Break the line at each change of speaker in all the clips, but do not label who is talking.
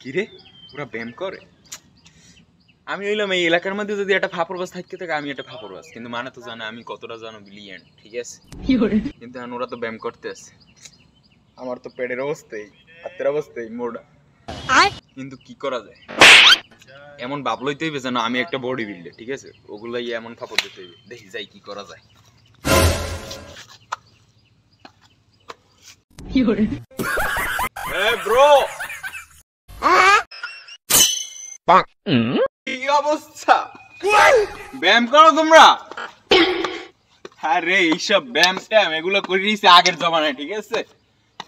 কিরে পুরা ব্যায়াম করে? আমি হইলাম এই এলাকার মধ্যে যদি একটা ফাপড়বাজ থাকতে থাকে, আমি একটা ফাপড়বাজ, কিন্তু মানে তো জানে আমি কতটা জানো ব্রিলিয়ান্ট, ঠিক আছে? কিন্তু এখন ওরা তো ব্যায়াম করতে আছে, আমার তো পেটের অবস্থাই, হাতের অবস্থাই মোড়া। কিন্তু কি করা যায়? এমন ভাব লইতে হইবে যেন আমি একটা বডি বিল্ডার, ঠিক আছে? ওগুলাই এমন ফাপড় দিতে হইবে, দেখি যাই কি করা যায়। ব্রো, কি অবস্থা? ব্যায়াম করো তোমরা? আরে এইসব ব্যায়াম ট্যাম এগুলো করিস আগের জমানায়, ঠিক আছে?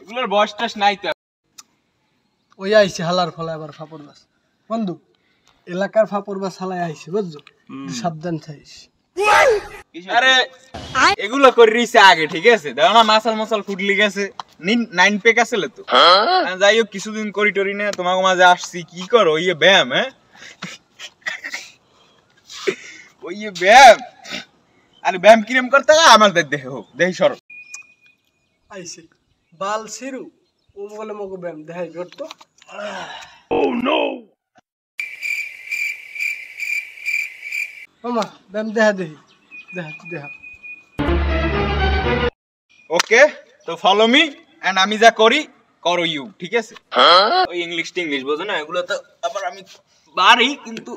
এগুলোর বয়স টয়স নাই তো।
ওই আইছে হালার ফলা এবার ফাপড়বাস বন্ধু, এলাকার ফাপড়বাস হালাই আইছে, বুঝছো? সাবধান থাকিস।
আরে এগুলো করিস আগে, ঠিক আছে? দেখো না মাসাল মাসাল ফুটলি গেছে, 9 পেক আছে তো। যাই হোক কিছুদিন করি টরি না, তোমাকে মাঝে আসছি, কি করো ওই ব্যায়াম? হ্যাঁ ওই ব্যায়াম, আরে ব্যায়াম কিরম করতে হয় আমাদের দেখে হোক, দেখি সরো
আইছে বাল সিরু ও বলে মগো ব্যায়াম দেখাই করতো।
ও নো,
মামা ব্যায়াম দেখা দেখি, দেখা।
ওকে, তো ফলো মি এন্ড আমি যা করি করো ইউ, ঠিক আছে? ওই ইংলিশ টিংলিশ বোঝো না, এগুলো তো আবার আমি পারি, কিন্তু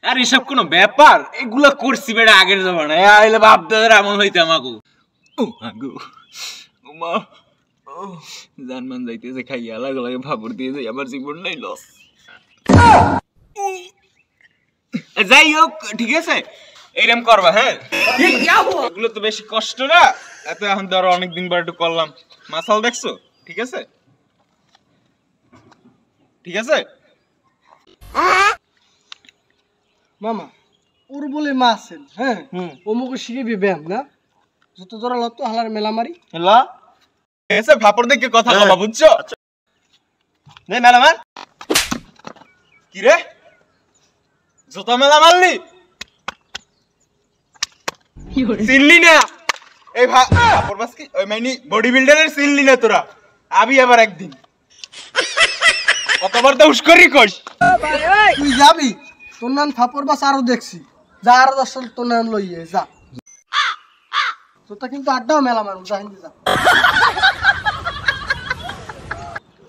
আর এসব কোনো ব্যাপার? এগুলো করছি বেটা আগের জমানায়, আইলে বাপ দাদার আমল হইতে আমাকে। ও আগু মা, জানমান যাইতেছে, খাইয়া লাগে লাগে ভাবর দিয়ে যাই, আমার জীবনটাই লস। যাই হোক ঠিক আছে, এইরকম করবা, হ্যাঁ? এগুলো তো বেশি কষ্ট না, এত এখন ধরো অনেকদিন পর একটু করলাম, মাসাল দেখছো, ঠিক আছে? ঠিক আছে
মামা ওর বলে মা আছেন, হ্যাঁ ও মুখে শিখেবি ব্যায়াম না, যত জোরা লতো হালার মেলা মারি
হেলা এসে ফাপড় দেখে কথা কবা, বুঝছো? নে মেলা মার। কি রে জুতা মেলা মারলি? সিনলি না এই ফাপড় বাস, কি ওই মাইনি বডি বিল্ডারের সিনলি না তোরা? আবি আবার একদিন কতবার তো উস্করি কইস।
তুই যাবি, তোর নাম ফাপড়বাস আরো দেখছি, যা আরো 10 তোর নাম লইয়ে যা, তোটা কিন্তু আড্ডাও মেলা মারু, যা হিন্দি যা।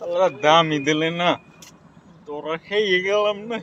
আল্লাহ দামই দিলে না, তোরা খেয়ে গেলাম না।